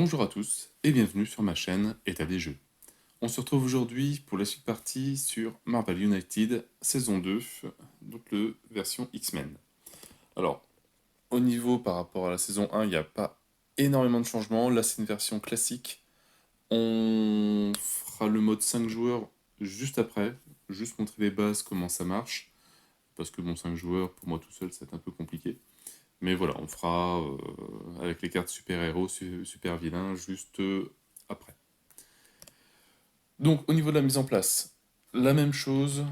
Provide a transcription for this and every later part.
Bonjour à tous et bienvenue sur ma chaîne État des jeux. On se retrouve aujourd'hui pour la suite partie sur Marvel United saison 2, donc le version X-Men. Alors, au niveau par rapport à la saison 1, il n'y a pas énormément de changements. Là, c'est une version classique. On fera le mode 5 joueurs juste après, juste montrer les bases, comment ça marche. Parce que bon, 5 joueurs, pour moi tout seul, c'est un peu compliqué. Mais voilà, on fera avec les cartes super-héros, super-vilains, juste après. Donc, au niveau de la mise en place, la même chose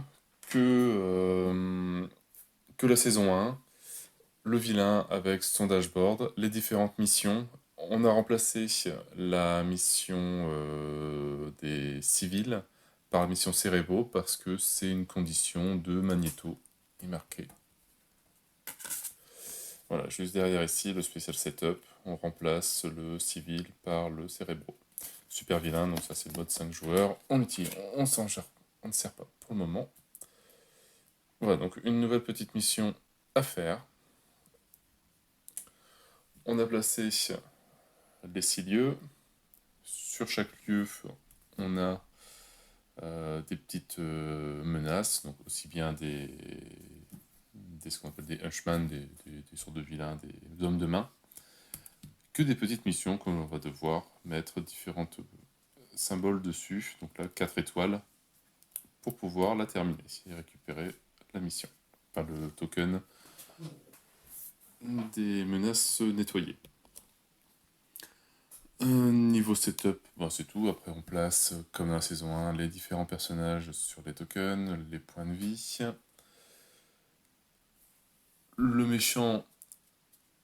que, que la saison 1. Le vilain avec son dashboard, les différentes missions. On a remplacé la mission des civils par la mission cérébraux parce que c'est une condition de Magneto. Il est marqué. Voilà, juste derrière ici, le special setup, on remplace le civil par le cérébraux. Super vilain, donc ça c'est le mode 5 joueurs. On utilise, on s'en gère, on ne sert pas pour le moment. Voilà, donc une nouvelle petite mission à faire. On a placé les 6 lieux. Sur chaque lieu, on a des petites menaces, donc aussi bien ce qu'on appelle des henchman, des sortes de vilains, des hommes de main, que des petites missions qu'on va devoir mettre différents symboles dessus. Donc là, 4 étoiles pour pouvoir la terminer et récupérer la mission. Enfin, le token des menaces nettoyées. Niveau setup, bon, c'est tout. Après, on place, comme dans la saison 1, les différents personnages sur les tokens, les points de vie. Le méchant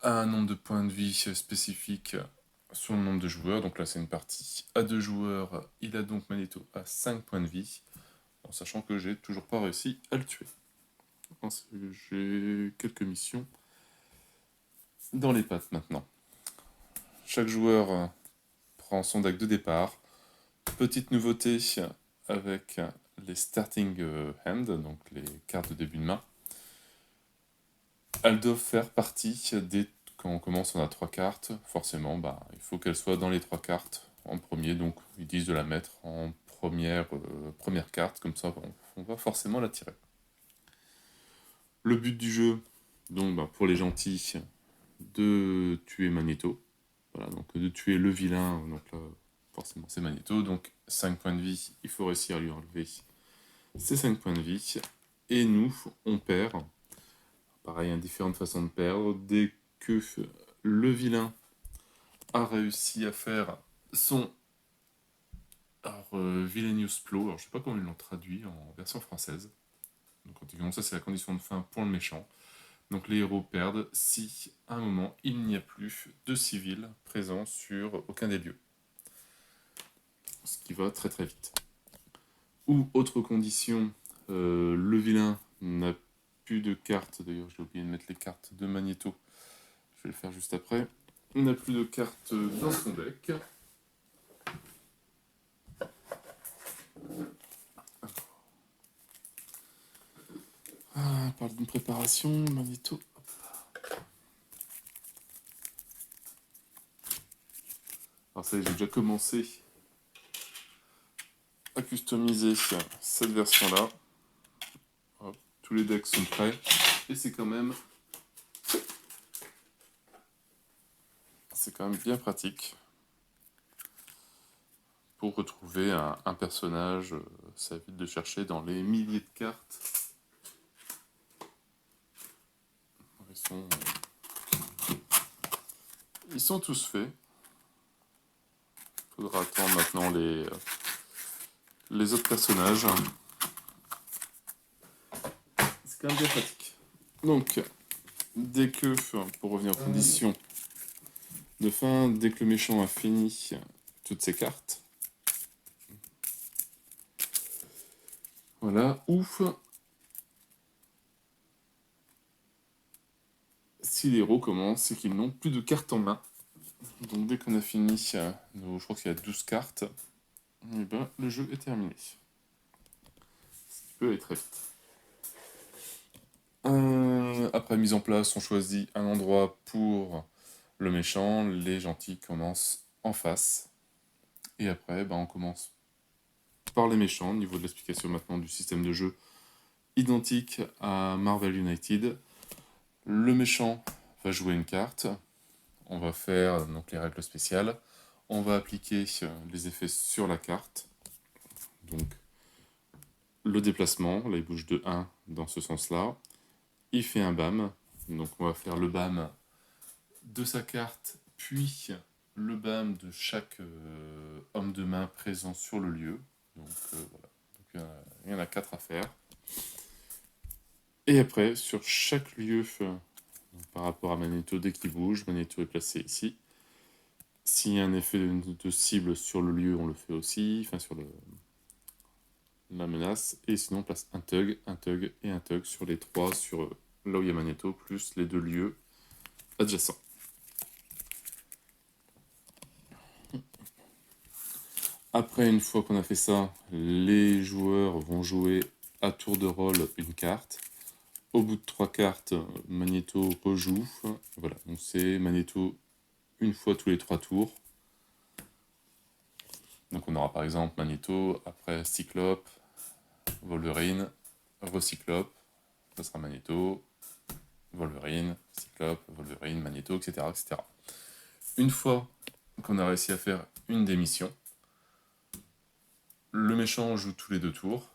a un nombre de points de vie spécifique sur le nombre de joueurs. Donc là, c'est une partie à 2 joueurs. Il a donc Magneto à 5 points de vie, en sachant que j'ai toujours pas réussi à le tuer. J'ai quelques missions dans les pattes maintenant. Chaque joueur prend son deck de départ. Petite nouveauté avec les starting hand, donc les cartes de début de main. Elles doivent faire partie des... Quand on commence, on a 3 cartes. Forcément, il faut qu'elles soient dans les 3 cartes en premier. Donc, ils disent de la mettre en première carte. Comme ça, on va forcément la tirer. Le but du jeu, donc pour les gentils, de tuer Magneto. Voilà, donc de tuer le vilain. Donc là, forcément, c'est Magneto. Donc, 5 points de vie, il faut réussir à lui enlever ces 5 points de vie. Et nous, on perd. Pareil, hein, différentes façons de perdre. Dès que le vilain a réussi à faire son Villainous Plow, alors je sais pas comment ils l'ont traduit en version française. Donc antiquement, ça c'est la condition de fin pour le méchant. Donc les héros perdent si à un moment il n'y a plus de civils présents sur aucun des lieux. Ce qui va très très vite. Ou autre condition, le vilain n'a plus de cartes, d'ailleurs j'ai oublié de mettre les cartes de Magneto, je vais le faire juste après. Il n'a plus de cartes dans son deck. On parle d'une préparation, Magneto. Alors ça y est, j'ai déjà commencé à customiser cette version-là. Tous les decks sont prêts. Et c'est quand même bien pratique pour retrouver un personnage. Ça évite de chercher dans les milliers de cartes. Ils sont tous faits. Il faudra attendre maintenant les autres personnages. C'est quand même bien pratique. Donc, dès que, pour revenir aux conditions de fin, dès que le méchant a fini toutes ses cartes, voilà, ouf. Si les héros commencent, c'est qu'ils n'ont plus de cartes en main. Donc dès qu'on a fini, je crois qu'il y a 12 cartes, et ben, le jeu est terminé. Ce qui peut aller très vite. Après mise en place, on choisit un endroit pour le méchant. Les gentils commencent en face. Et après, on commence par les méchants, au niveau de l'explication maintenant du système de jeu, identique à Marvel United. Le méchant va jouer une carte, on va faire donc les règles spéciales, on va appliquer les effets sur la carte, donc le déplacement, là il bouge de 1 dans ce sens-là, il fait un BAM, donc on va faire le BAM de sa carte, puis le BAM de chaque homme de main présent sur le lieu, donc voilà, donc, il y en a 4 à faire. Et après, sur chaque lieu, par rapport à Magneto, dès qu'il bouge, Magneto est placé ici. S'il y a un effet de cible sur le lieu, on le fait aussi, enfin sur la menace. Et sinon, on place un tug et un tug sur les 3, sur là où il y a Magneto, plus les 2 lieux adjacents. Après, une fois qu'on a fait ça, les joueurs vont jouer à tour de rôle une carte. Au bout de 3 cartes, Magneto rejoue. Voilà, donc c'est Magneto une fois tous les 3 tours. Donc on aura par exemple Magneto, après Cyclope, Wolverine, Recyclope, ça sera Magneto, Wolverine, Cyclope, Wolverine, Magneto, etc., etc. Une fois qu'on a réussi à faire une des missions, le méchant joue tous les 2 tours.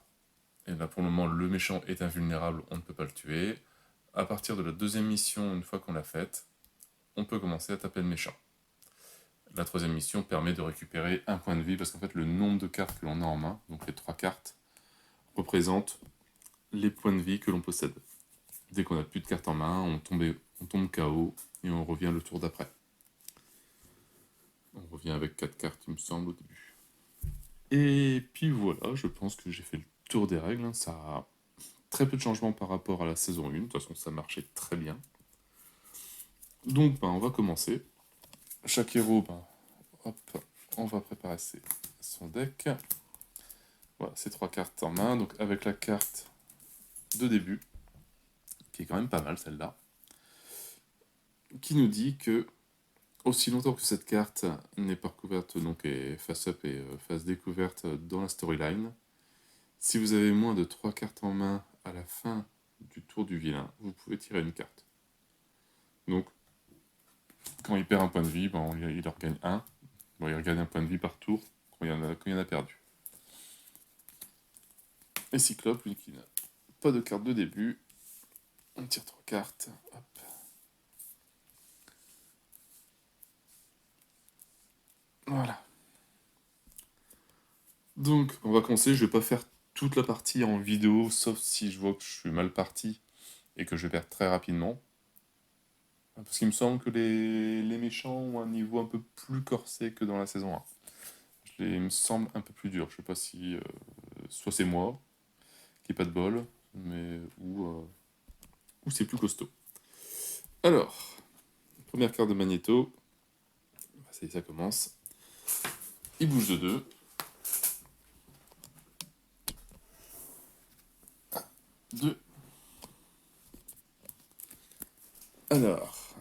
Et là pour le moment le méchant est invulnérable, on ne peut pas le tuer. À partir de la deuxième mission, une fois qu'on l'a faite, on peut commencer à taper le méchant. La troisième mission permet de récupérer un point de vie, parce qu'en fait le nombre de cartes que l'on a en main, donc les 3 cartes, représente les points de vie que l'on possède. Dès qu'on n'a plus de cartes en main, on tombe KO et on revient le tour d'après. On revient avec 4 cartes, il me semble, au début. Et puis voilà, je pense que j'ai fait le tour des règles. Ça a très peu de changements par rapport à la saison 1. De toute façon, ça marchait très bien. Donc, on va commencer. Chaque héros, hop, on va préparer son deck. Voilà, ces 3 cartes en main. Donc, avec la carte de début, qui est quand même pas mal celle-là, qui nous dit que aussi longtemps que cette carte n'est pas recouverte, donc est face-up et face découverte dans la storyline, si vous avez moins de 3 cartes en main à la fin du tour du vilain, vous pouvez tirer une carte. Donc, quand il perd un point de vie, il en regagne un. Il regagne un point de vie par tour quand il y en a perdu. Et Cyclope, lui qui n'a pas de carte de début, on tire 3 cartes. Hop. Voilà. Donc, on va commencer. Je vais pas faire toute la partie en vidéo, sauf si je vois que je suis mal parti et que je vais perdre très rapidement. Parce qu'il me semble que les méchants ont un niveau un peu plus corsé que dans la saison 1. Il me semble un peu plus dur. Je sais pas si... soit c'est moi, qui n'ai pas de bol, mais ou c'est plus costaud. Alors, première carte de Magneto. Ça y est, ça commence. Il bouge de 2. 2. Alors,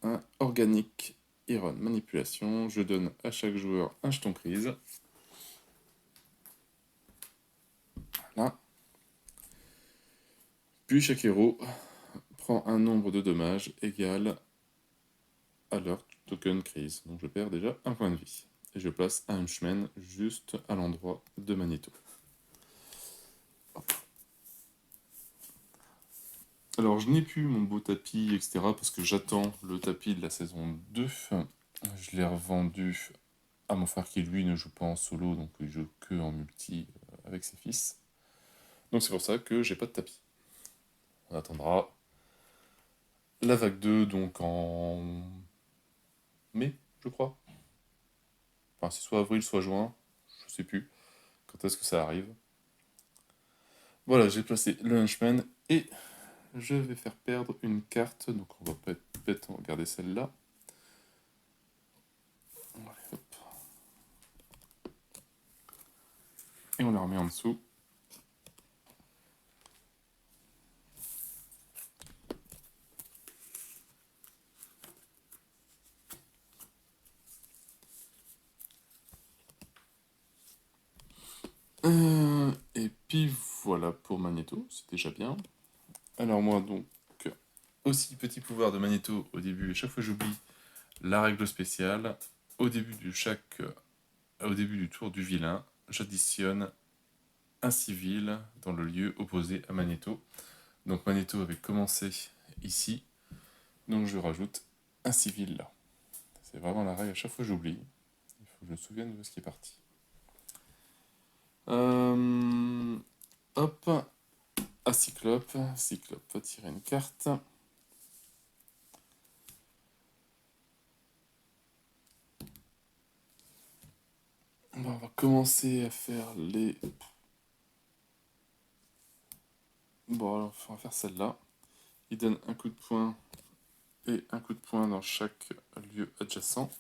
un organique Iron manipulation. Je donne à chaque joueur un jeton crise. Voilà. Puis chaque héros prend un nombre de dommages égal à leur token crise. Donc je perds déjà un point de vie. Et je place un Henchman juste à l'endroit de Magneto. Hop. Alors je n'ai plus mon beau tapis, etc. parce que j'attends le tapis de la saison 2. Je l'ai revendu à mon frère qui lui ne joue pas en solo, donc il joue que en multi avec ses fils. Donc c'est pour ça que j'ai pas de tapis. On attendra la vague 2, donc en mai, je crois. Enfin, c'est soit avril, soit juin, je sais plus quand est-ce que ça arrive. Voilà, j'ai placé le Henchman et je vais faire perdre une carte, donc on va peut-être regarder celle-là. Et on la remet en dessous. Puis voilà pour Magneto, c'est déjà bien. Alors moi donc, aussi petit pouvoir de Magneto au début, et chaque fois j'oublie la règle spéciale. Au début au début du tour du vilain, j'additionne un civil dans le lieu opposé à Magneto. Donc Magneto avait commencé ici, donc je rajoute un civil là. C'est vraiment la règle, à chaque fois j'oublie. Il faut que je me souvienne de ce qui est parti. Hop, à Cyclope. Cyclope va tirer une carte. On va commencer à faire les... Bon, alors, on va faire celle-là. Il donne un coup de poing et un coup de poing dans chaque lieu adjacent.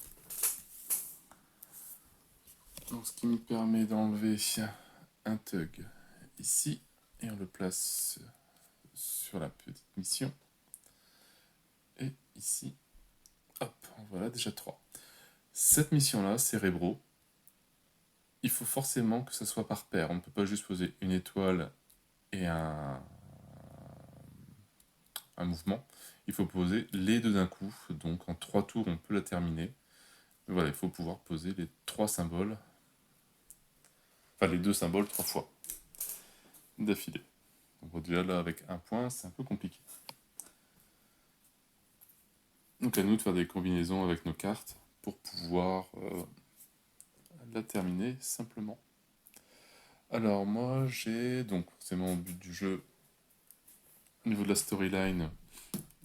Donc, ce qui me permet d'enlever un Thug ici. Et on le place sur la petite mission. Et ici, hop, voilà déjà 3. Cette mission-là, Cérébro, il faut forcément que ça soit par paire. On ne peut pas juste poser une étoile et un mouvement. Il faut poser les deux d'un coup. Donc en 3 tours, on peut la terminer. Mais voilà, il faut pouvoir poser les 3 symboles. Enfin, les 2 symboles 3 fois d'affilée. Donc déjà là, avec un point, c'est un peu compliqué. Donc à nous de faire des combinaisons avec nos cartes pour pouvoir la terminer simplement. Alors moi j'ai donc forcément au but du jeu, au niveau de la storyline,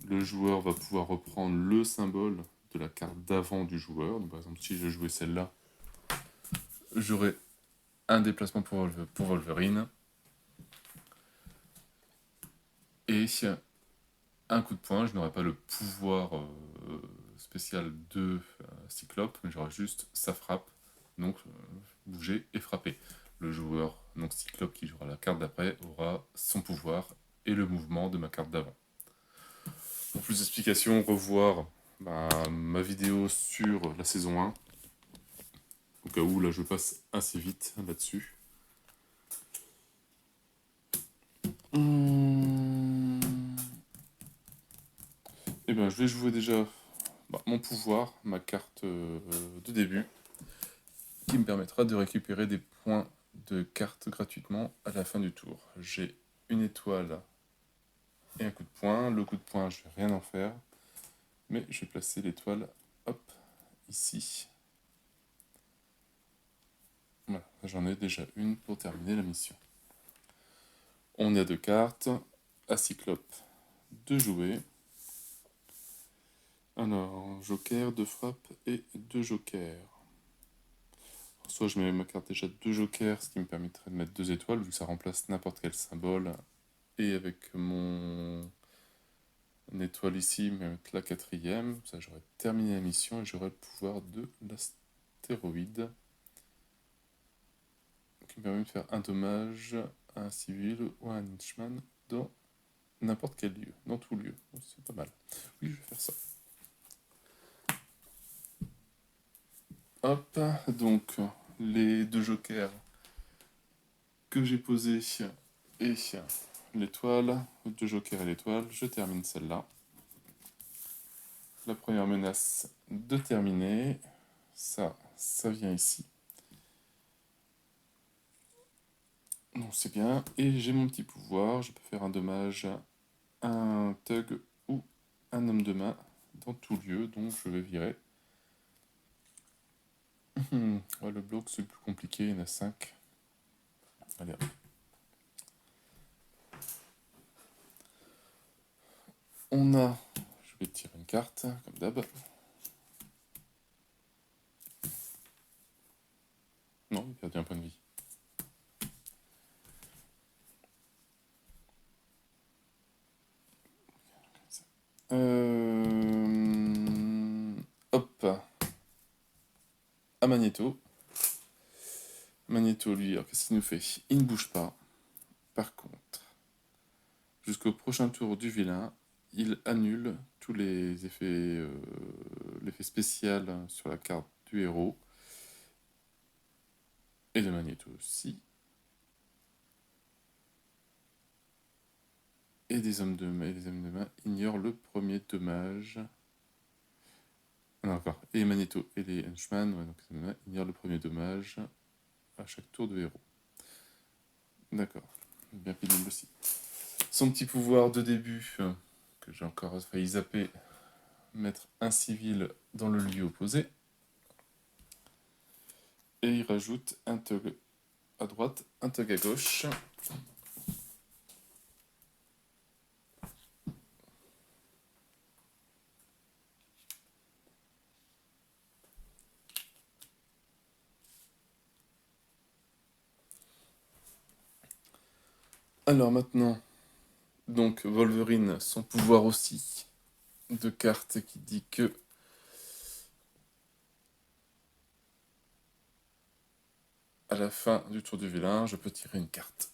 le joueur va pouvoir reprendre le symbole de la carte d'avant du joueur. Donc par exemple si je jouais celle-là, j'aurais un déplacement pour Wolverine et un coup de poing. Je n'aurai pas le pouvoir spécial de Cyclope, mais j'aurai juste sa frappe, donc bouger et frapper. Le joueur, donc Cyclope qui jouera la carte d'après, aura son pouvoir et le mouvement de ma carte d'avant. Pour plus d'explications, revoir ma vidéo sur la saison 1, au cas où là je passe assez vite là-dessus. Et bien je vais jouer déjà mon pouvoir, ma carte de début, qui me permettra de récupérer des points de carte gratuitement à la fin du tour. J'ai une étoile et un coup de poing. Le coup de poing, je vais rien en faire, mais je vais placer l'étoile, hop, ici. Voilà, j'en ai déjà une pour terminer la mission. On a 2 cartes, à Cyclope de jouer. Alors, joker, 2 frappes et 2 jokers. Soit je mets ma carte déjà 2 jokers, ce qui me permettrait de mettre 2 étoiles, vu que ça remplace n'importe quel symbole. Et avec mon étoile ici, je vais mettre la 4e. Ça, j'aurais terminé la mission et j'aurais le pouvoir de l'astéroïde, qui me permet de faire un dommage à un civil ou à un henchman dans n'importe quel lieu, dans tout lieu. C'est pas mal. Oui, je vais faire ça. Hop, donc les 2 jokers que j'ai posés et l'étoile, 2 jokers et l'étoile, je termine celle-là. La première menace de terminer, ça vient ici. Donc c'est bien, et j'ai mon petit pouvoir, je peux faire un dommage à un Thug ou un homme de main dans tout lieu, donc je vais virer. Ouais, le bloc c'est plus compliqué, il y en a 5. Allez, hop. On a, je vais tirer une carte, comme d'hab. Non, il a perdu un point de vie. Hop. À Magneto. Magneto, lui, alors qu'est-ce qu'il nous fait? Il ne bouge pas. Par contre, jusqu'au prochain tour du vilain, il annule tous les effets, l'effet spécial sur la carte du héros. Et de Magneto aussi. Et les hommes de main ignorent le premier dommage. Non, encore. Et les Magneto et les Henchman, ouais, donc les hommes de main ignorent le premier dommage à chaque tour de héros. D'accord. Bien pénible aussi. Son petit pouvoir de début, que j'ai encore failli zapper, mettre un civil dans le lieu opposé. Et il rajoute un tug à droite, un tug à gauche. Alors maintenant, donc Wolverine, son pouvoir aussi de carte qui dit que à la fin du tour du vilain, je peux tirer une carte.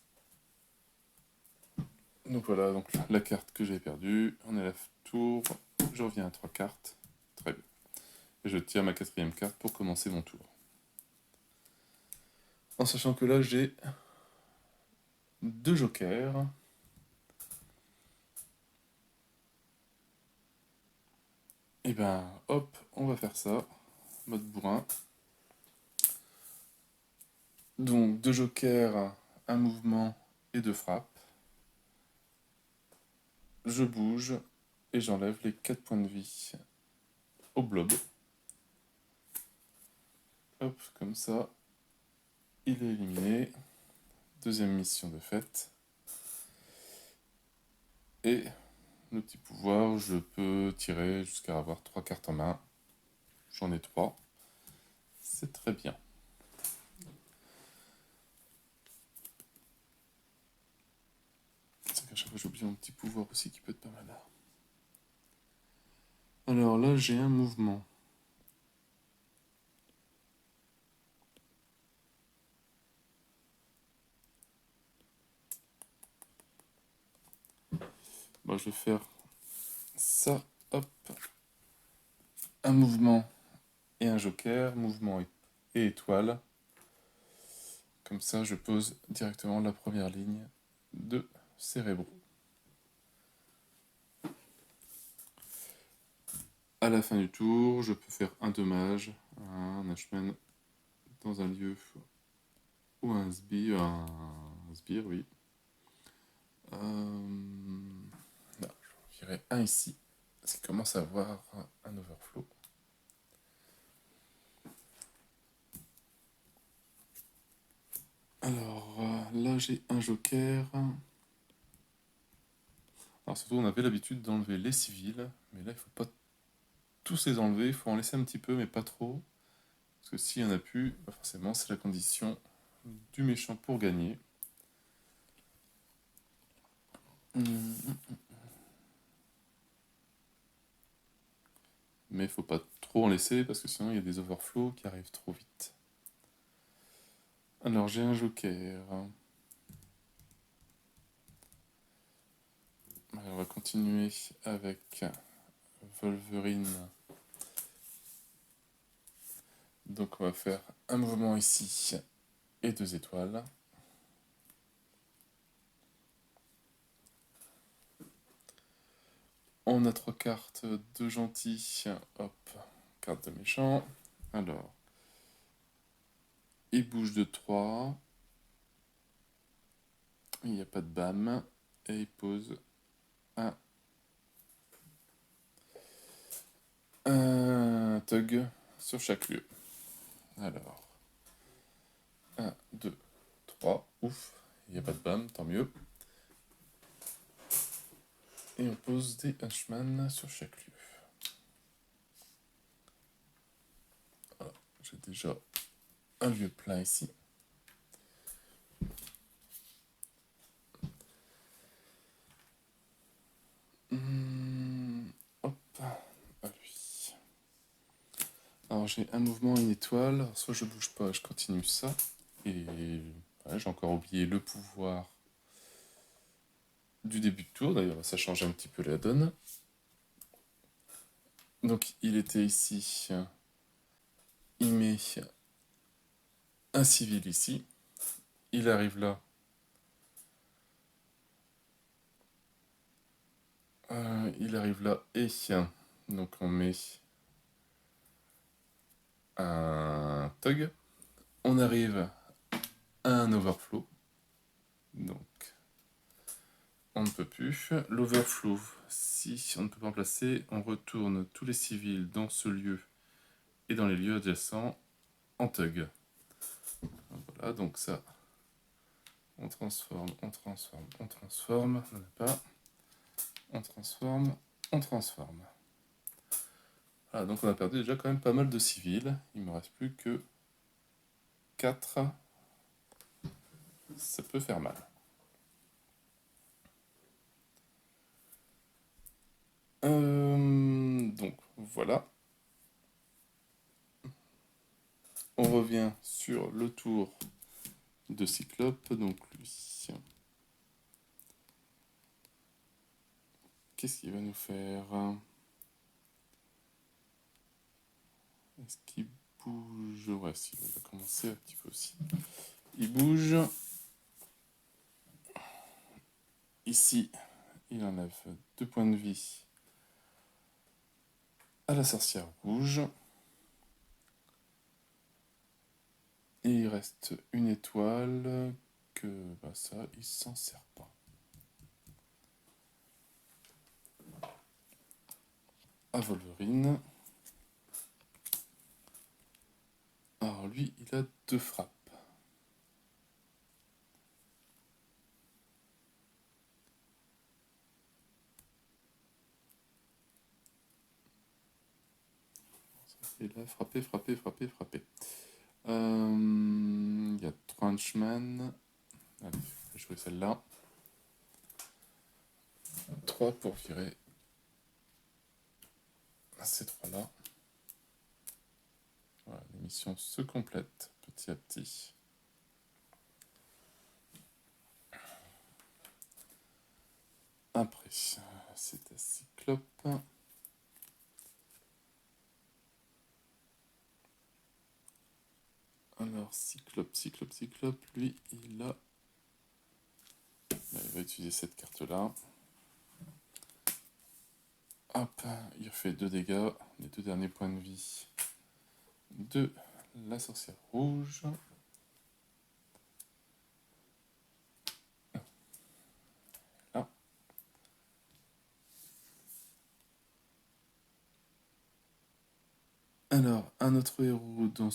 Donc voilà, donc la carte que j'ai perdue, on est à la tour, je reviens à 3 cartes, très bien. Et je tire ma 4e carte pour commencer mon tour. En sachant que là j'ai 2 jokers. Et ben hop, on va faire ça, mode bourrin. Donc 2 jokers, un mouvement et 2 frappes. Je bouge et j'enlève les 4 points de vie au blob. Hop, comme ça, il est éliminé. Deuxième mission de fête. Et le petit pouvoir, je peux tirer jusqu'à avoir 3 cartes en main. J'en ai 3. C'est très bien. C'est qu'à chaque fois j'oublie mon petit pouvoir aussi qui peut être pas mal. Alors là j'ai un mouvement. Bon, je vais faire ça, hop. Un mouvement et un joker, mouvement et étoile. Comme ça, je pose directement la première ligne de cérébraux. À la fin du tour, je peux faire un dommage à un Ashman dans un lieu ou un sbire, oui. Non, je dirais un ici, parce qu'il commence à avoir un overflow. Alors là, j'ai un joker. Alors surtout, on avait l'habitude d'enlever les civils, mais là, il faut pas tous les enlever, il faut en laisser un petit peu, mais pas trop. Parce que s'il y en a plus, bah forcément, c'est la condition du méchant pour gagner. Mais il faut pas trop en laisser, parce que sinon, il y a des overflows qui arrivent trop vite. Alors, j'ai un joker. Alors, on va continuer avec Wolverine. Donc, on va faire un mouvement ici et 2 étoiles. On a 3 cartes de gentil. Hop, carte de méchant. Alors, il bouge de 3. Il n'y a pas de bam. Et il pose un tug sur chaque lieu. Alors, 1, 2, 3. Ouf, il n'y a pas de bam, tant mieux. Et on pose des Ashman sur chaque lieu. Voilà, j'ai déjà un lieu plein ici. Hop, à lui. Alors j'ai un mouvement, une étoile. Alors, soit je bouge pas, je continue ça. Et ouais, j'ai encore oublié le pouvoir du début de tour. D'ailleurs, ça change un petit peu la donne. Donc il était ici. Il met un civil ici. Il arrive là. Il arrive là et donc on met un tug. On arrive à un overflow. Donc on ne peut plus. L'overflow, si on ne peut pas en placer, on retourne tous les civils dans ce lieu et dans les lieux adjacents en tug. Voilà, donc ça, on transforme, on transforme, on transforme, on n'a pas, on transforme, on transforme. Voilà, donc on a perdu déjà quand même pas mal de civils. Il ne me reste plus que 4. Ça peut faire mal. Donc voilà. On revient sur le tour de Cyclope. Donc lui, qu'est-ce qu'il va nous faire? Est-ce qu'il bouge? Ouais, si, il va commencer un petit peu aussi. Il bouge. Ici, il enlève 2 points de vie à la sorcière rouge. Et il reste une étoile que ça, il s'en sert pas. À Wolverine. Alors lui, il a 2 frappes. Et là, frapper, frapper, frapper, frapper. Il y a 3 henchmen. Allez, je vais jouer celle-là. 3 pour virer ces 3-là. Voilà, les missions se complètent petit à petit. Après, c'est à Cyclope. Alors, Cyclope, lui, il va utiliser cette carte-là. Hop, il fait 2 dégâts, les 2 derniers points de vie de la sorcière rouge. Là. Alors, un autre héros dans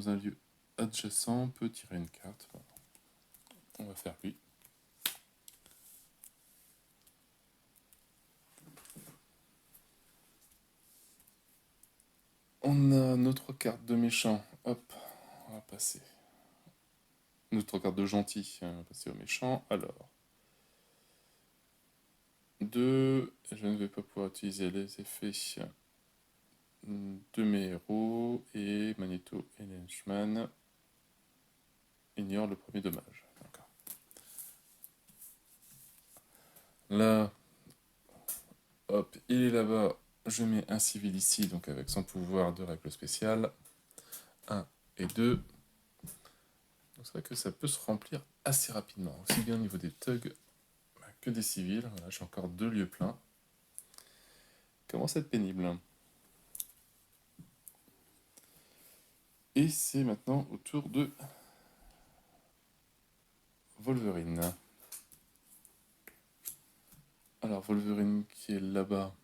un lieu adjacent, peut tirer une carte. Voilà. On va faire lui. On a nos 3 cartes de méchant. Hop, on va passer. Nos 3 cartes de gentil, on va passer au méchant. Alors, 2, je ne vais pas pouvoir utiliser les effets de mes héros, et Magneto et Lenchman ignorent le premier dommage. D'accord. Là, hop, il est là-bas. Je mets un civil ici, donc avec son pouvoir de règle spéciale. 1 et 2. C'est vrai que ça peut se remplir assez rapidement, aussi bien au niveau des thugs que des civils. Voilà, j'ai encore 2 lieux pleins. Commence à être pénible. Et c'est maintenant au tour de Wolverine. Alors Wolverine qui est là-bas.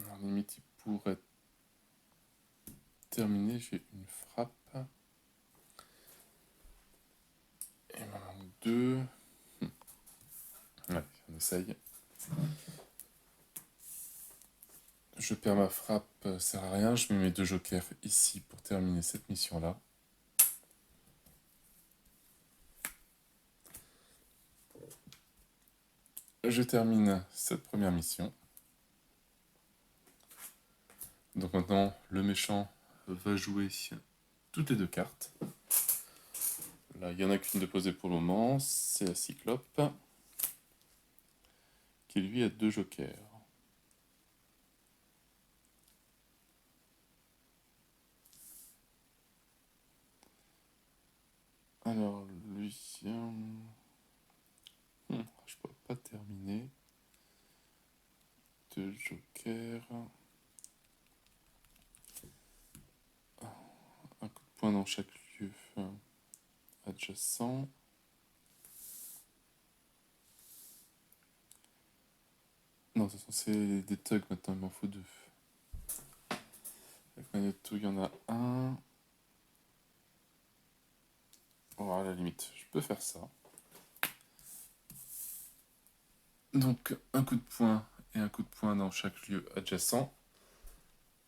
En limite, il pourrait terminer. J'ai une frappe. Et il m'en manque 2. Ouais, on essaye. Je perds ma frappe, ça sert à rien. Je mets mes 2 jokers ici pour terminer cette mission-là. Je termine cette première mission. Donc maintenant, le méchant va jouer toutes les 2 cartes. Là, il n'y en a qu'une de posée pour le moment, c'est la Cyclope, qui lui a 2 jokers. Alors, lui... pas terminé. 2 jokers. Un coup de poing dans chaque lieu adjacent. Non, de toute façon, c'est des thugs maintenant, il m'en faut 2. Avec Magneto, il y en a un. Oh, à la limite, je peux faire ça. Donc, un coup de poing et un coup de poing dans chaque lieu adjacent.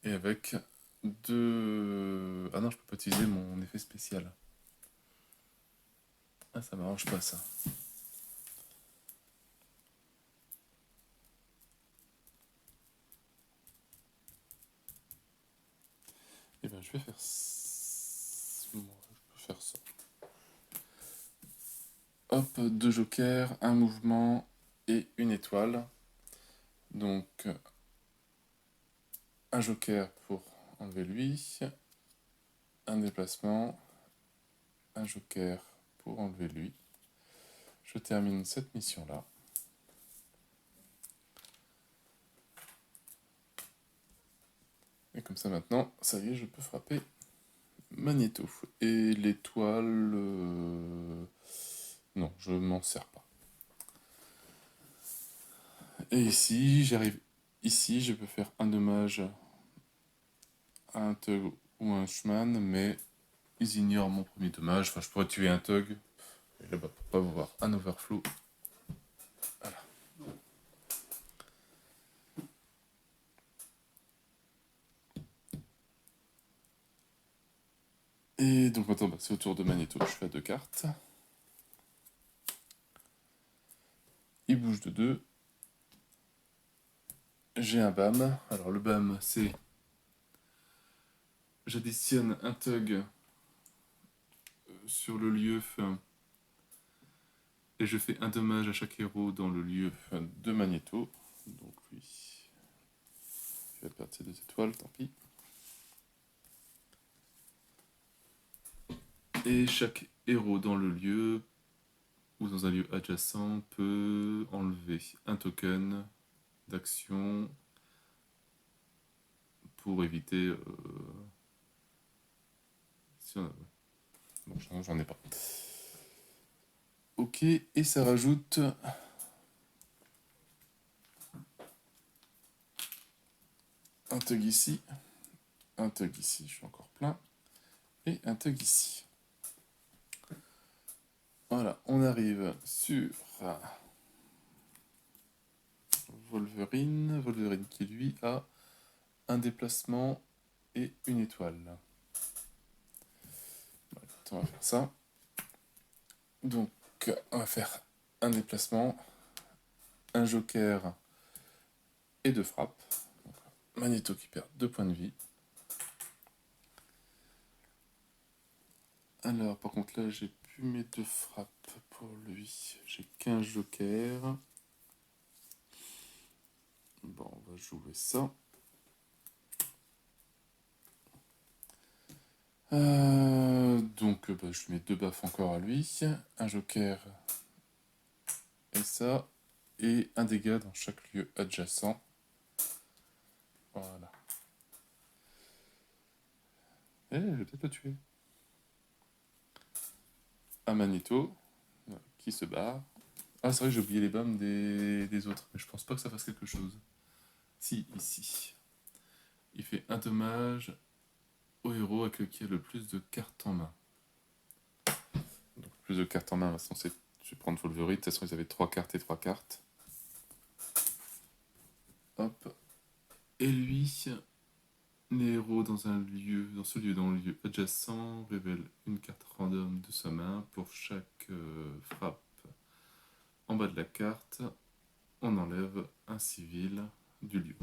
Et avec 2... Ah non, je peux pas utiliser mon effet spécial. Ah, ça m'arrange pas, ça. Et ben, je vais faire... Moi, je peux faire ça. Hop, 2 jokers, un mouvement et une étoile. Donc, un joker pour enlever lui, un déplacement, un joker pour enlever lui. Je termine cette mission-là. Et comme ça maintenant, ça y est, je peux frapper Magneto. Et l'étoile... Non, je m'en sers pas. Et ici, j'arrive ici, je peux faire un dommage à un Thug ou un Shman, mais ils ignorent mon premier dommage. Enfin, je pourrais tuer un Thug, et là-bas, pour pas voir un Overflow. Voilà. Et donc maintenant, c'est au tour de Magneto, je fais à 2 cartes. Il bouge de 2. J'ai un BAM. Alors le BAM, c'est... J'additionne un Thug sur le lieu et je fais un dommage à chaque héros dans le lieu de Magneto. Donc lui, il va perdre ses 2 étoiles, tant pis. Et chaque héros dans le lieu ou dans un lieu adjacent peut enlever un token d'action pour éviter... Si on a... Bon, j'en ai pas. Ok, et ça rajoute... un Thug ici, un Thug ici, je suis encore plein, et un Thug ici. Voilà, on arrive sur Wolverine qui lui a un déplacement et une étoile. On va faire ça. Donc, on va faire un déplacement, un joker et 2 frappes. Donc, Magneto qui perd 2 points de vie. Alors, par contre, là, j'ai plus mes 2 frappes pour lui. J'ai qu'un joker. Bon, on va jouer ça. Donc, je mets 2 baffes encore à lui. Un joker et ça. Et un dégât dans chaque lieu adjacent. Voilà. Eh, je vais peut-être le tuer. Un Magneto qui se barre. Ah, c'est vrai que j'ai oublié les bombes des autres, mais je pense pas que ça fasse quelque chose. Si, ici. Il fait un dommage au héros avec lequel il a le plus de cartes en main. Donc, plus de cartes en main, je vais prendre Wolverine. De toute façon, ils avaient 3 cartes et 3 cartes. Hop. Et lui, les héros dans ce lieu, dans le lieu adjacent, révèlent une carte random de sa main. Pour chaque frappe en bas de la carte, on enlève un civil du lieu.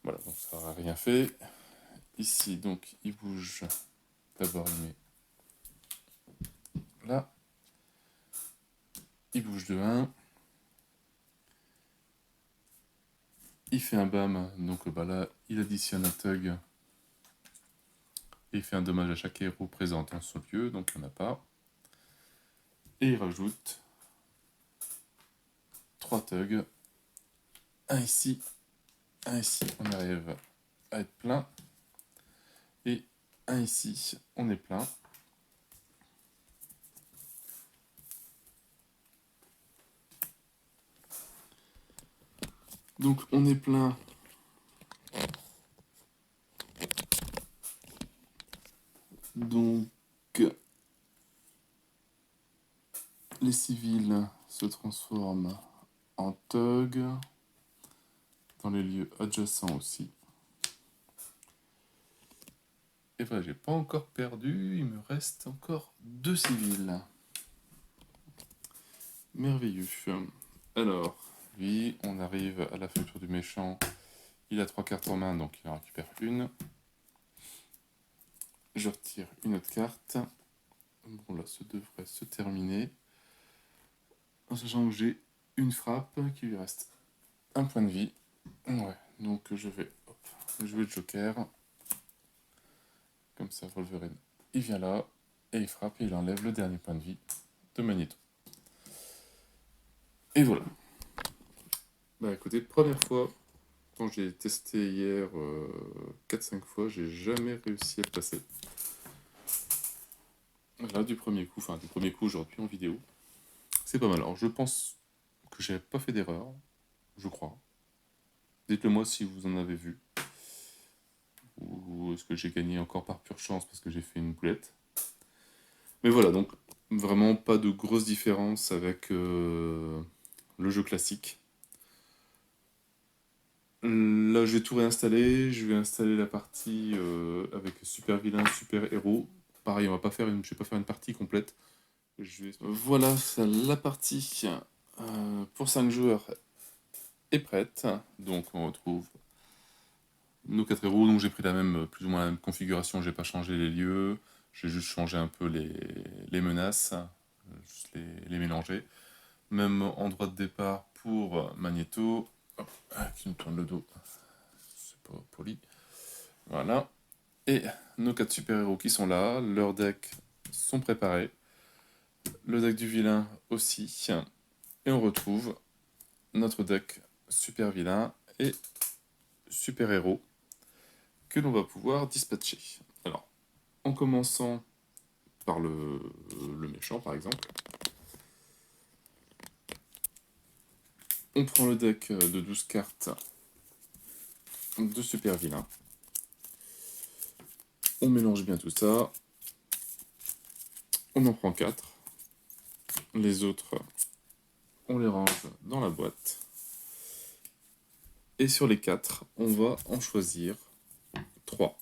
Voilà, donc ça n'aura rien fait. Ici, donc, il bouge. D'abord, il met là. Il bouge de 1. Il fait un BAM, donc là, il additionne un Thug. Et il fait un dommage à chaque héros présent dans son lieu, donc il n'y en a pas. Et il rajoute 3 thugs. Un ici, un ici, on arrive à être plein. Et un ici, on est plein. Donc on est plein. Donc les civils se transforment en thugs dans les lieux adjacents aussi. Et voilà, j'ai pas encore perdu, il me reste encore 2 civils. Merveilleux. Alors, lui, on arrive à la facture du méchant. Il a 3 cartes en main, donc il en récupère une. Je retire une autre carte. Bon, là, ça devrait se terminer. En sachant que j'ai une frappe qui lui reste un point de vie. Ouais, donc je vais jouer le Joker. Comme ça, Wolverine, il vient là, et il frappe, et il enlève le dernier point de vie de Magneto. Et voilà. Bah écoutez, première fois, quand j'ai testé hier 4-5 fois, j'ai jamais réussi à le passer. Là, du premier coup aujourd'hui en vidéo, c'est pas mal. Alors je pense que j'ai pas fait d'erreur, je crois. Dites-le moi si vous en avez vu. Ou est-ce que j'ai gagné encore par pure chance parce que j'ai fait une boulette. Mais voilà, donc vraiment pas de grosse différence avec le jeu classique. Là, je vais tout réinstaller. Je vais installer la partie avec super vilain, super héros. Pareil, je vais pas faire une partie complète. Voilà, la partie pour 5 joueurs est prête. Donc, on retrouve nos 4 héros. Donc, j'ai pris plus ou moins la même configuration. J'ai pas changé les lieux. J'ai juste changé un peu les menaces, juste les mélanger. Même endroit de départ pour Magneto. Hop, qui me tourne le dos. C'est pas poli. Voilà. Et nos 4 super-héros qui sont là, leurs decks sont préparés. Le deck du vilain aussi. Et on retrouve notre deck super vilain et super-héros que l'on va pouvoir dispatcher. Alors, en commençant par le méchant par exemple, on prend le deck de 12 cartes de super vilain. On mélange bien tout ça. On en prend 4. Les autres, on les range dans la boîte. Et sur les 4, on va en choisir 3.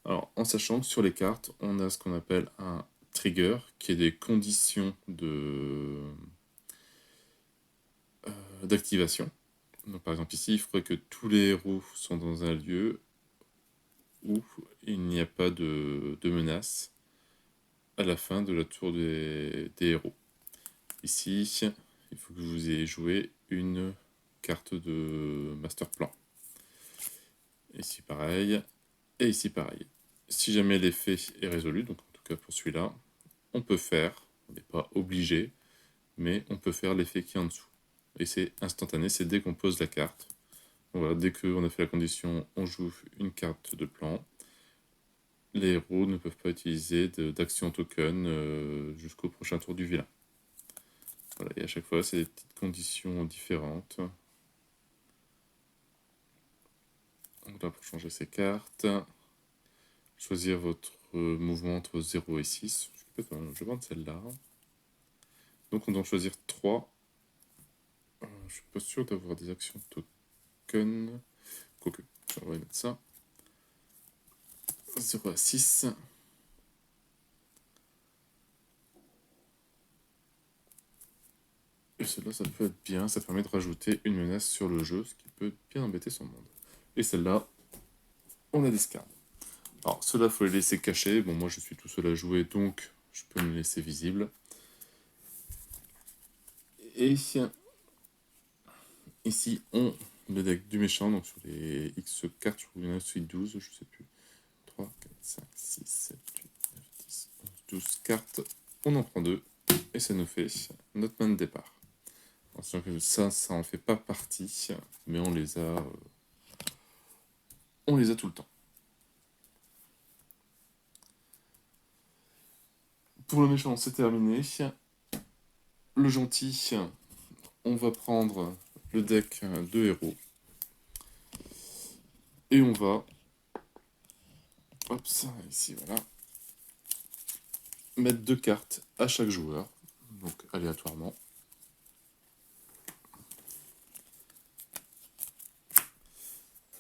Alors, en sachant que sur les cartes, on a ce qu'on appelle un trigger, qui est des conditions d'activation. Donc, par exemple, ici, il faudrait que tous les héros sont dans un lieu où il n'y a pas de menace à la fin de la tour des héros. Ici, il faut que vous ayez joué une carte de master plan. Ici, pareil. Et ici, pareil. Si jamais l'effet est résolu, donc en tout cas pour celui-là, on peut faire, on n'est pas obligé, mais on peut faire l'effet qui est en dessous. Et c'est instantané, c'est dès qu'on pose la carte. Voilà, dès qu'on a fait la condition, on joue une carte de plan. Les héros ne peuvent pas utiliser d'action token jusqu'au prochain tour du vilain. Voilà, et à chaque fois, c'est des petites conditions différentes. Donc là, pour changer ces cartes, choisir votre mouvement entre 0 et 6. Je vais prendre celle-là. Donc on doit en choisir 3. Je suis pas sûr d'avoir des actions token. Quoique, on va mettre ça. 0 à 6. Et celle-là, ça peut être bien. Ça permet de rajouter une menace sur le jeu, ce qui peut bien embêter son monde. Et celle-là, on la discarde. Alors, ceux-là, il faut les laisser cachés. Bon, moi, je suis tout seul à jouer, donc je peux me laisser visible. Et ici, on le deck du méchant, donc sur les X cartes, je crois qu'il y en a aussi 12, je sais plus. 3, 4, 5, 6, 7, 8, 9, 10, 11, 12 cartes. On en prend 2, et ça nous fait notre main de départ. C'est sûr que ça en fait pas partie, mais on les a tout le temps. Pour le méchant, c'est terminé. Le gentil, on va prendre le deck de héros. Et on va, hop, ça, ici, voilà, mettre 2 cartes à chaque joueur, donc aléatoirement.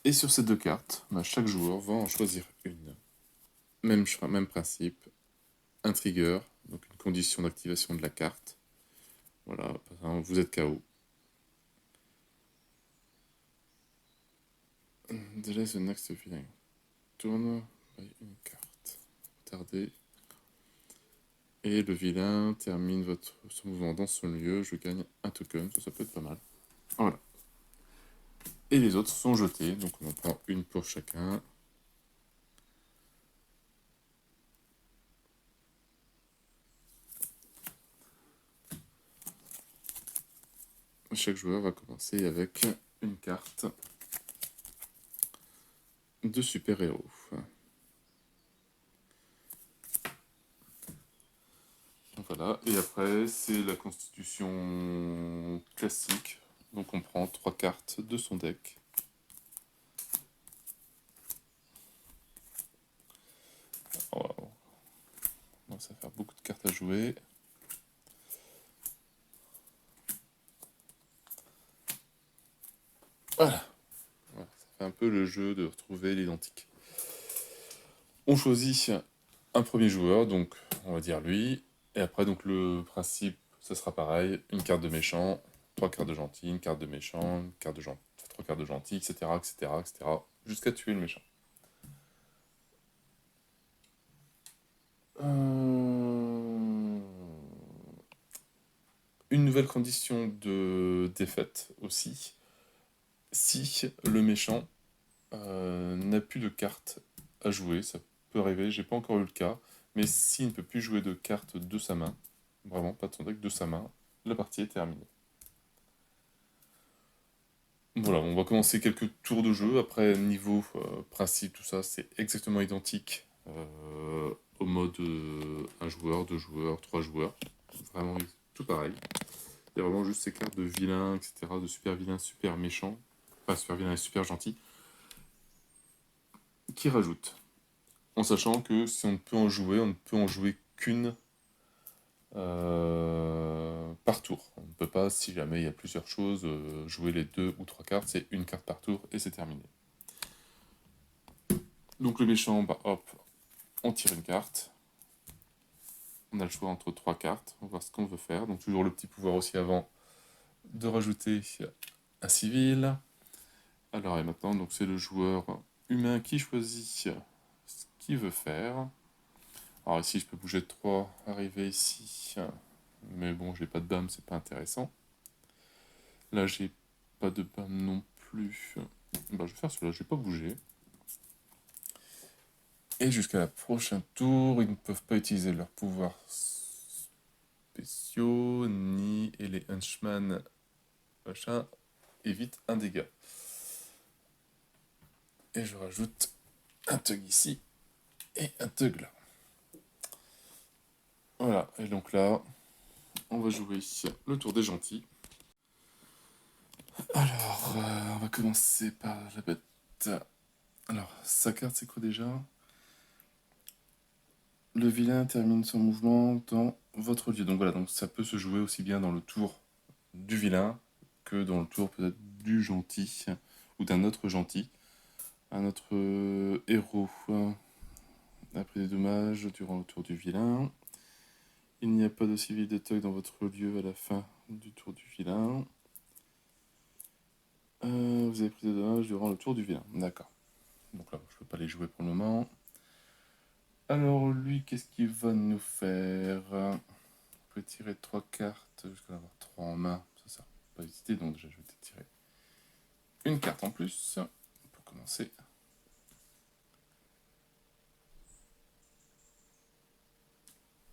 Et sur ces 2 cartes, bah, chaque joueur va en choisir une. Même principe, un trigger, donc une condition d'activation de la carte. Voilà, vous êtes KO. Delay the next feeling. Tourne by une carte. Tardez. Et le vilain termine son mouvement dans son lieu. Je gagne un token. Ça peut être pas mal. Voilà. Et les autres sont jetés. Donc on en prend une pour chacun. Chaque joueur va commencer avec une carte de super-héros. Voilà, et après c'est la constitution classique. Donc on prend 3 cartes de son deck. Oh, donc ça va faire beaucoup de cartes à jouer. Voilà. Voilà, ça fait un peu le jeu de retrouver l'identique. On choisit un premier joueur, donc on va dire lui. Et après, donc le principe, ça sera pareil. Une carte de méchant, 3 cartes de gentil, une carte de méchant, une carte de gentil, 3 cartes de gentil, etc., etc., etc., jusqu'à tuer le méchant. Une nouvelle condition de défaite aussi. Si le méchant n'a plus de cartes à jouer, ça peut arriver, j'ai pas encore eu le cas, mais s'il ne peut plus jouer de cartes de sa main, vraiment pas de son deck, de sa main, la partie est terminée. Voilà, on va commencer quelques tours de jeu. Après, niveau principe, tout ça, c'est exactement identique au mode un joueur, 2 joueurs, 3 joueurs. Vraiment tout pareil. Il y a vraiment juste ces cartes de vilain, etc., de super vilain, super méchant, enfin super vilain et super gentil, qui rajoutent. En sachant que si on ne peut en jouer, on ne peut en jouer qu'une par tour. On ne peut pas, si jamais il y a plusieurs choses, jouer les 2 ou 3 cartes, c'est une carte par tour et c'est terminé. Donc le méchant, bah hop, on tire une carte. On a le choix entre 3 cartes, on va voir ce qu'on veut faire. Donc toujours le petit pouvoir aussi avant de rajouter un civil. Alors et maintenant, donc c'est le joueur humain qui choisit ce qu'il veut faire. Alors ici, je peux bouger de 3, arriver ici. Mais bon, j'ai pas de BAM, c'est pas intéressant. Là, j'ai pas de BAM non plus. Bah, je vais faire cela, je vais pas bouger. Et jusqu'à la prochaine tour, ils ne peuvent pas utiliser leurs pouvoirs spéciaux, ni et les henchman machin évitent un dégât. Et je rajoute un tug ici et un tug là. Voilà, et donc là, on va jouer le tour des gentils. Alors, on va commencer par la bête. Alors, sa carte, c'est quoi déjà? Le vilain termine son mouvement dans votre lieu. Donc voilà, donc ça peut se jouer aussi bien dans le tour du vilain que dans le tour peut-être du gentil ou d'un autre gentil. Un autre héros a pris des dommages durant le tour du vilain. Il n'y a pas de civil de tug dans votre lieu à la fin du tour du vilain. Vous avez pris des dommages durant le tour du vilain. D'accord. Donc là, je ne peux pas les jouer pour le moment. Alors lui, qu'est-ce qu'il va nous faire? On peut tirer 3 cartes jusqu'à avoir 3 en main. Ça sert pas à hésiter, donc déjà je vais tirer une carte en plus pour commencer.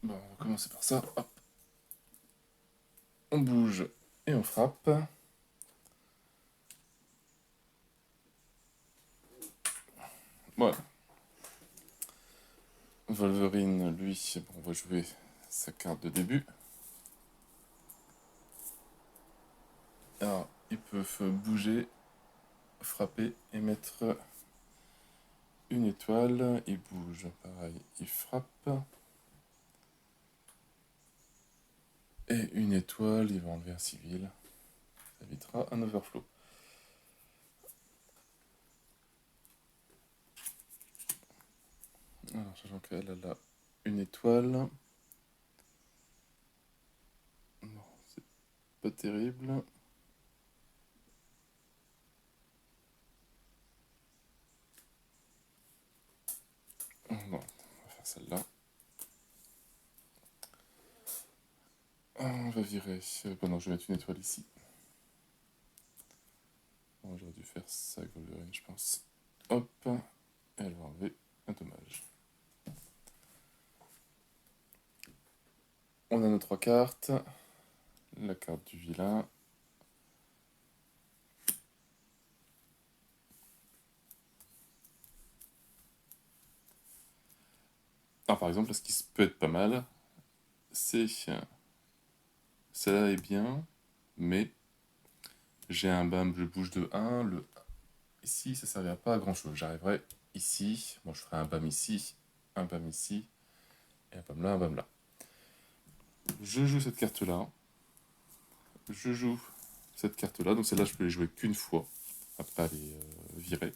Bon, on va commencer par ça. Hop. On bouge Et on frappe. Voilà. Wolverine, lui, bon, on va jouer sa carte de début. Alors, ils peuvent bouger, frapper et mettre une étoile. Il bouge, pareil, il frappe. Et une étoile, il va enlever un civil. Ça évitera un overflow. Alors, sachant qu'elle a là une étoile. Non, c'est pas terrible. Bon, on va faire celle-là. On va virer. Bon, non, je vais mettre une étoile ici. Bon, j'aurais dû faire ça avec Wolverine, je pense. Hop. Et elle va enlever un dommage. On a nos 3 cartes. La carte du vilain. Alors, par exemple, ce qui peut être pas mal, c'est celle-là est bien, mais j'ai un bam, je bouge de 1. Ici, ça ne servira pas à grand chose. J'arriverai ici, bon, je ferai un bam ici, et un bam là, un bam là. Je joue cette carte-là. Je joue cette carte-là, donc celle-là, je peux les jouer qu'une fois, après aller virer.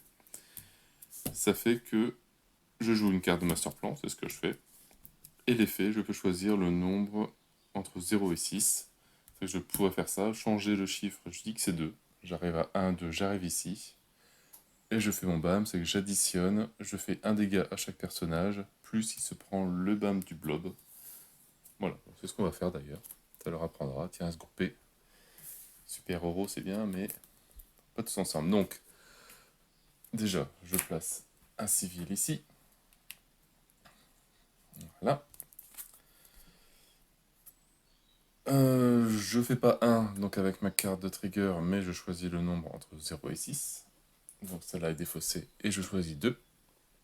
Ça fait que je joue une carte de master plan, c'est ce que je fais. Et l'effet, je peux choisir le nombre entre 0 et 6. Je pourrais faire ça, changer le chiffre, je dis que c'est 2. J'arrive à 1, 2, j'arrive ici. Et je fais mon bam, c'est que j'additionne, je fais un dégât à chaque personnage, plus il se prend le bam du blob. Voilà, c'est ce qu'on va faire d'ailleurs. Ça leur apprendra, tiens, à se grouper. Super-héros, c'est bien, mais pas tous ensemble. Donc, déjà, je place un civil ici. Voilà. Je fais pas 1, donc avec ma carte de trigger, mais je choisis le nombre entre 0 et 6. Donc celle-là est défaussée, et je choisis 2.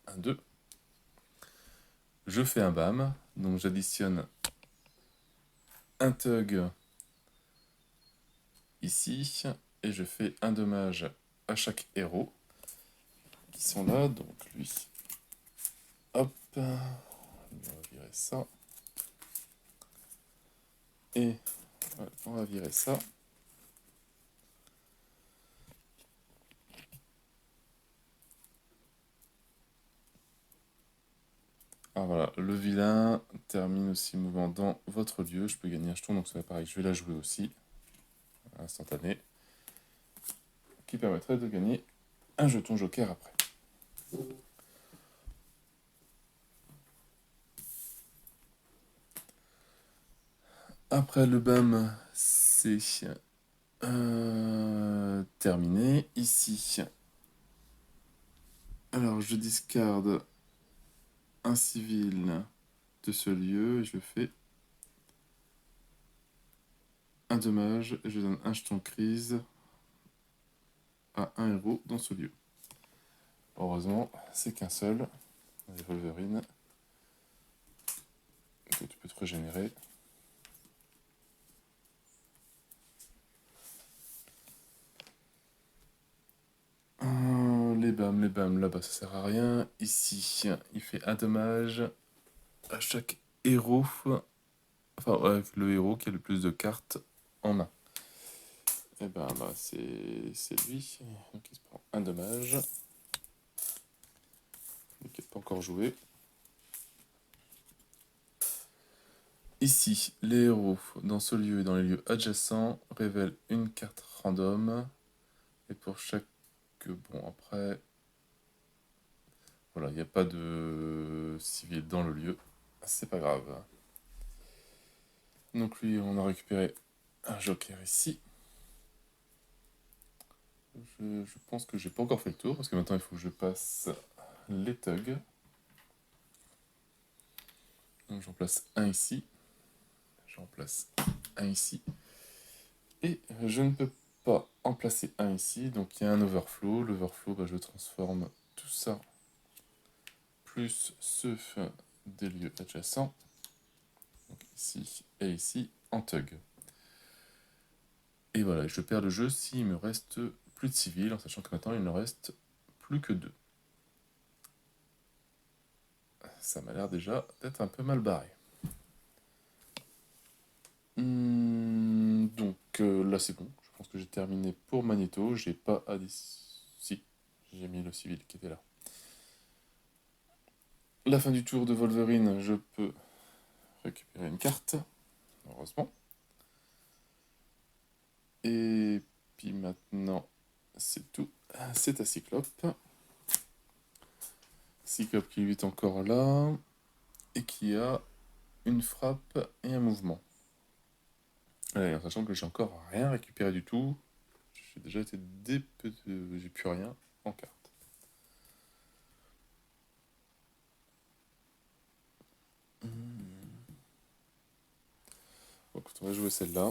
1, 2. Je fais un bam, donc j'additionne un thug ici, et je fais un dommage à chaque héros qui sont là, donc lui. Hop, on va virer ça. Et voilà, on va virer ça. Ah voilà, le vilain termine aussi mouvement dans votre lieu. Je peux gagner un jeton, donc c'est pareil, je vais la jouer aussi. Instantané. Qui permettrait de gagner un jeton joker après. Après le BAM, c'est terminé. Ici, alors je discarde un civil de ce lieu et je fais un dommage et je donne un jeton crise à un héros dans ce lieu. Heureusement, c'est qu'un seul. Les Wolverine. Donc tu peux te régénérer. Les bams, là-bas ça sert à rien. Ici, il fait un dommage à chaque héros. Enfin, avec le héros qui a le plus de cartes en main. Et ben là, c'est lui. Donc il se prend un dommage. Donc il n'est pas encore joué. Ici, les héros, dans ce lieu et dans les lieux adjacents, révèlent une carte random. Et pour chaque... Bon, après... Voilà, il n'y a pas de civil dans le lieu. C'est pas grave. Donc lui, on a récupéré un joker ici. Je pense que j'ai pas encore fait le tour, parce que maintenant il faut que je passe les thugs. Donc j'en place un ici. J'en place un ici. Et je ne peux pas en placer un ici, donc il y a un overflow. L'overflow, bah, je transforme tout ça, plus ceux des lieux adjacents, donc ici et ici, en tug. Et voilà, je perds le jeu s'il me reste plus de civils, en sachant que maintenant il ne reste plus que 2. Ça m'a l'air déjà d'être un peu mal barré. Donc là c'est bon, je pense que j'ai terminé pour Magneto, j'ai pas à Si, j'ai mis le civil qui était là. La fin du tour de Wolverine, je peux récupérer une carte, heureusement. Et puis maintenant, c'est tout. C'est à Cyclope. Cyclope qui lui est encore là, et qui a une frappe et un mouvement. Allez, en sachant que j'ai encore rien récupéré du tout, j'ai déjà été j'ai plus rien en carte. Donc on va jouer celle-là.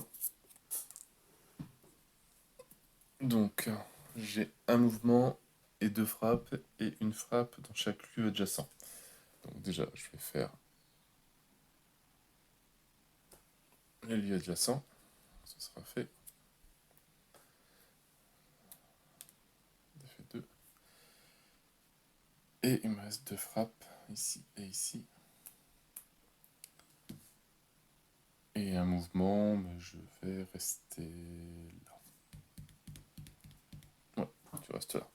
Donc j'ai un mouvement et 2 frappes, et une frappe dans chaque lieu adjacent. Donc déjà je vais faire les lieux adjacents, ce sera fait. Ça fait 2. Et il me reste 2 frappes, ici et ici. Et un mouvement, mais je vais rester là. Ouais, tu restes là.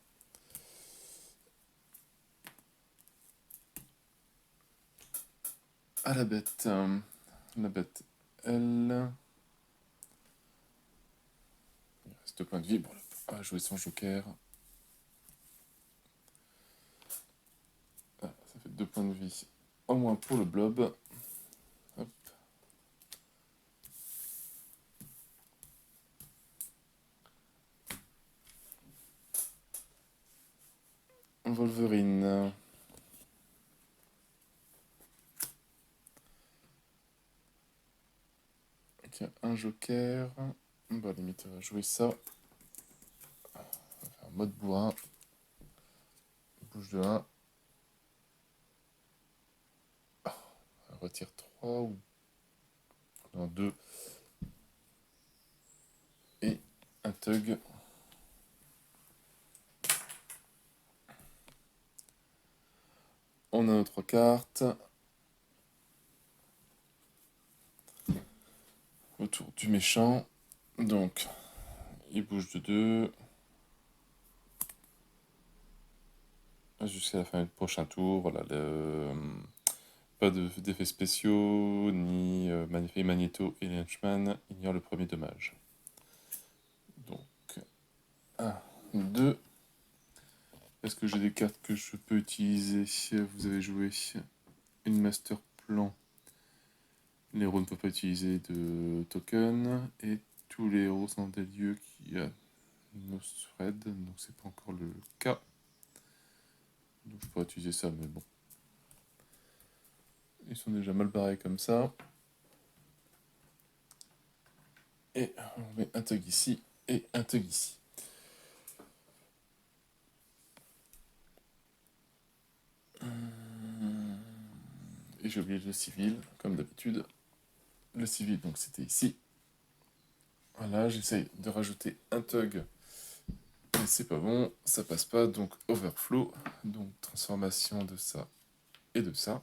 Ah, la bête. La bête, elle... Il reste 2 points de vie. Bon, elle va jouer son joker. Ah, ça fait 2 points de vie. Au moins pour le blob. Hop. Wolverine. Ok, un joker. Bon, limite, on va jouer ça. On va faire mode bourrin. Bouge de 1. On retire 3 ou... Non, 2. Et un tug. On a nos 3 cartes. Autour du méchant. Donc, il bouge de 2. Jusqu'à la fin du prochain tour. Voilà, pas d'effets spéciaux, ni Magneto et Henchman ignorent le premier dommage. Donc, 1, 2. Est-ce que j'ai des cartes que je peux utiliser? Vous avez joué une Master Plan. Les héros ne peuvent pas utiliser de token. Et tous les héros sont dans des lieux qui a no thread, donc c'est pas encore le cas. Donc je pourrais utiliser ça, mais bon. Ils sont déjà mal barrés comme ça. Et on met un tug ici et un tug ici. Et j'ai oublié le civil, comme d'habitude. Le civil, donc c'était ici. Voilà, j'essaye de rajouter un tug. Mais c'est pas bon, ça passe pas, donc overflow. Donc transformation de ça et de ça.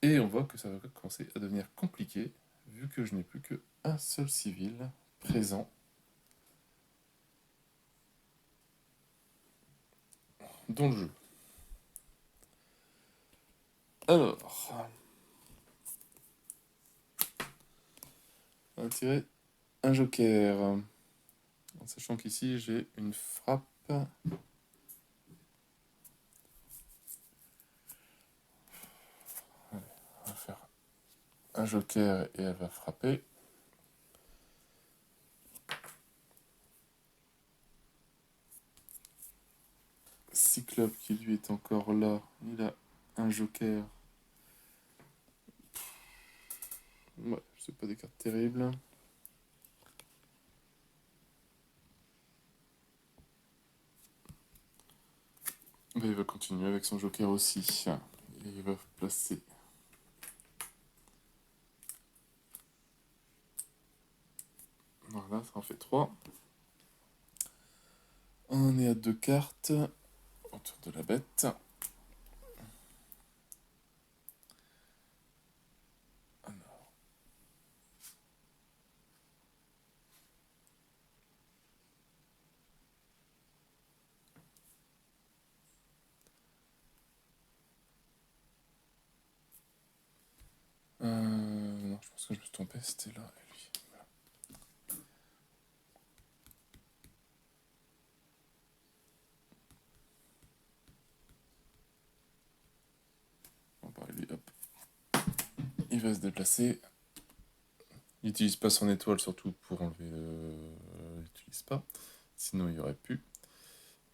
Et on voit que ça va commencer à devenir compliqué, vu que je n'ai plus qu'un seul civil présent dans le jeu. Alors, on va tirer un joker. En sachant qu'ici j'ai une frappe. Allez, on va faire un joker et elle va frapper. Cyclope qui lui est encore là, il a un joker. Ouais, c'est pas des cartes terribles. Mais il va continuer avec son joker aussi. Et il va placer. Voilà, ça en fait 3. On est à 2 cartes. Autour de la bête. Non, je pense que je me suis trompé, c'était là, et lui. Voilà. Bon, bah, lui, hop. Il va se déplacer. Il n'utilise pas son étoile, surtout pour enlever il n'utilise pas. Sinon, il y aurait pu.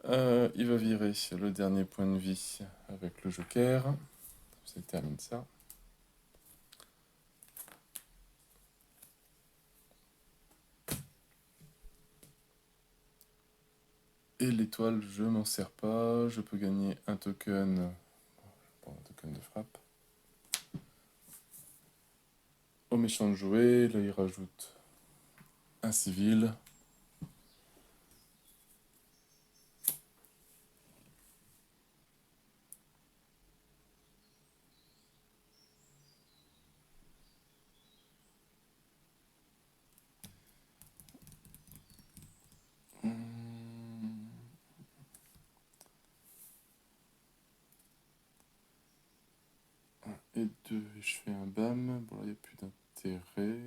Il va virer le dernier point de vie avec le joker. Ça termine ça. Et l'étoile, je m'en sers pas. Je peux gagner un token. Je prends un token de frappe. Au méchant de jouer, là il rajoute un civil. Et 2, je fais un bam. Bon, là, il n'y a plus d'intérêt.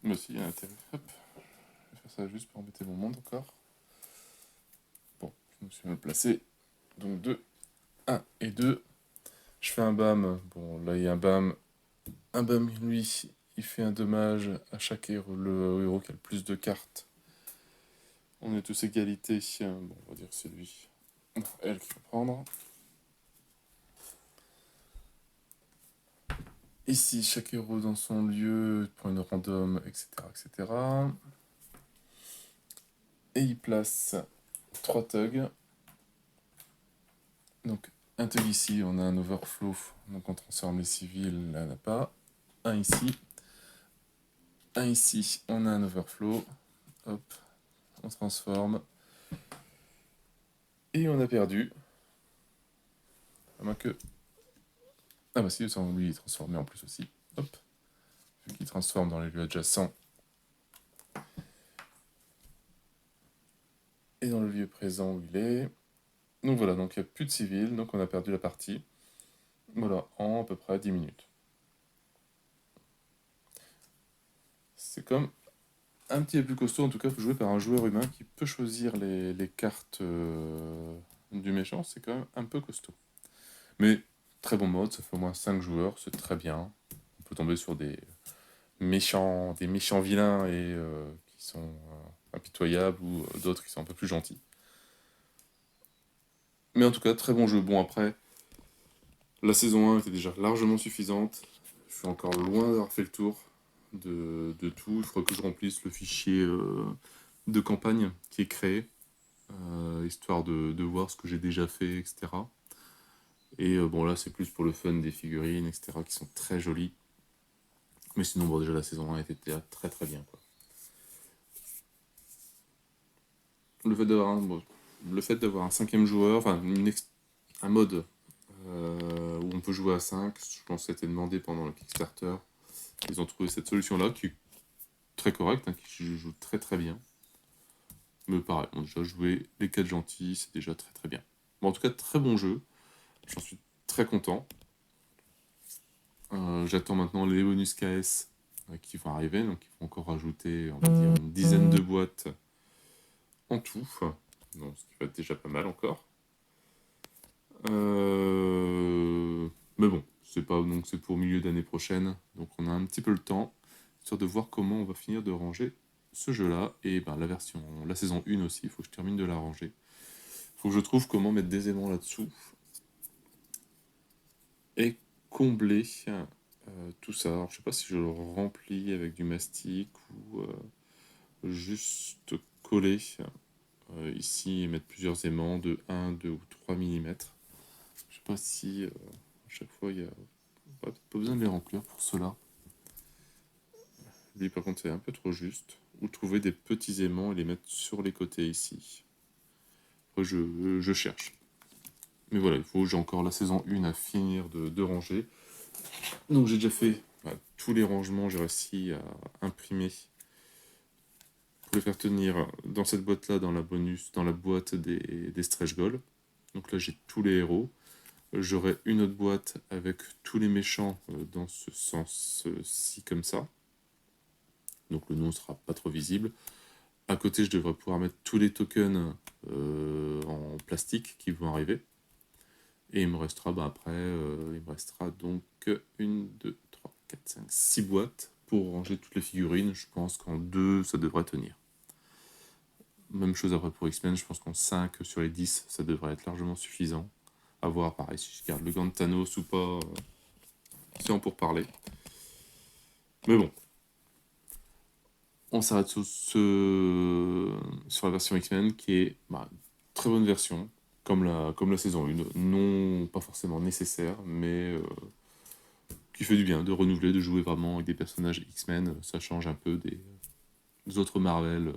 Mais si, il y a intérêt. Hop. Je vais faire ça juste pour embêter mon monde encore. Bon, je me suis mal placé. Donc 2, 1 et 2. Je fais un bam. Bon, là, il y a un bam. Un bam, lui, il fait un dommage à chaque héros, le héros qui a le plus de cartes. On est tous égalité. Bon, on va dire que c'est lui. Non, elle qui va prendre. Ici, chaque héros dans son lieu prend une random, etc., etc. Et il place 3 thugs. Donc, un thug ici, on a un overflow, donc on transforme les civils, là, on n'a pas. Un ici. Un ici, on a un overflow. Hop, on transforme. Et on a perdu. À moins que... Ah bah si, lui, il est transformé en plus aussi. Hop. Vu qu'il transforme dans les lieux adjacents. Et dans le lieu présent où il est. Donc voilà, donc il n'y a plus de civils, donc on a perdu la partie. Voilà, en à peu près 10 minutes. C'est comme un petit peu plus costaud, en tout cas, joué par un joueur humain qui peut choisir les cartes du méchant, c'est quand même un peu costaud. Mais très bon mode, ça fait au moins 5 joueurs, c'est très bien. On peut tomber sur des méchants vilains et qui sont impitoyables ou d'autres qui sont un peu plus gentils. Mais en tout cas, très bon jeu. Bon, après, la saison 1 était déjà largement suffisante. Je suis encore loin d'avoir fait le tour de tout. Il faudra que je remplisse le fichier de campagne qui est créé, histoire de voir ce que j'ai déjà fait, etc. Et bon, là, c'est plus pour le fun des figurines, etc., qui sont très jolies. Mais sinon, bon, déjà, la saison 1 était déjà très très bien, quoi. Le fait d'avoir un cinquième joueur, enfin, un mode où on peut jouer à 5, je pense que ça a été demandé pendant le Kickstarter. Ils ont trouvé cette solution-là qui est très correcte, hein, qui joue très très bien. Mais pareil, on a déjà joué les 4 gentils, c'est déjà très très bien. Bon, en tout cas, très bon jeu. J'en suis très content. J'attends maintenant les bonus KS qui vont arriver, donc ils vont encore rajouter, on va dire, une dizaine de boîtes en tout. Donc, ce qui va être déjà pas mal encore. Mais bon, c'est pas donc c'est pour milieu d'année prochaine, donc on a un petit peu le temps, histoire de voir comment on va finir de ranger ce jeu-là, et ben la saison 1 aussi, il faut que je termine de la ranger. Il faut que je trouve comment mettre des aimants là-dessous, et combler tout ça. Alors, je sais pas si je le remplis avec du mastic, ou juste coller ici et mettre plusieurs aimants de 1, 2 ou 3 mm. Je sais pas si à chaque fois il y a pas besoin de les remplir pour cela. Lui par contre c'est un peu trop juste. Ou trouver des petits aimants et les mettre sur les côtés ici. Après je cherche. Mais voilà, j'ai encore la saison 1 à finir de ranger. Donc j'ai déjà fait tous les rangements, j'ai réussi à imprimer pour les faire tenir dans cette boîte-là, dans la boîte des stretch goals. Donc là j'ai tous les héros. J'aurai une autre boîte avec tous les méchants dans ce sens-ci comme ça. Donc le nom ne sera pas trop visible. À côté, je devrais pouvoir mettre tous les tokens en plastique qui vont arriver. Et il me restera après, il me restera donc 1, 2, 3, 4, 5, 6 boîtes pour ranger toutes les figurines. Je pense qu'en 2, ça devrait tenir. Même chose après pour X-Men, je pense qu'en 5 sur les 10, ça devrait être largement suffisant. À voir, pareil, si je garde le gant de Thanos ou pas, c'est en pour parler. Mais bon, on s'arrête sur la version X-Men qui est très bonne version, comme la saison 1. Non, pas forcément nécessaire, mais qui fait du bien de renouveler, de jouer vraiment avec des personnages X-Men. Ça change un peu des autres Marvel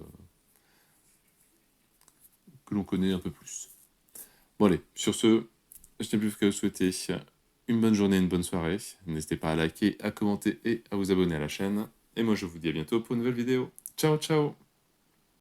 que l'on connaît un peu plus. Bon allez, sur ce, je n'ai plus qu'à vous souhaiter une bonne journée, une bonne soirée. N'hésitez pas à liker, à commenter et à vous abonner à la chaîne. Et moi je vous dis à bientôt pour une nouvelle vidéo. Ciao ciao.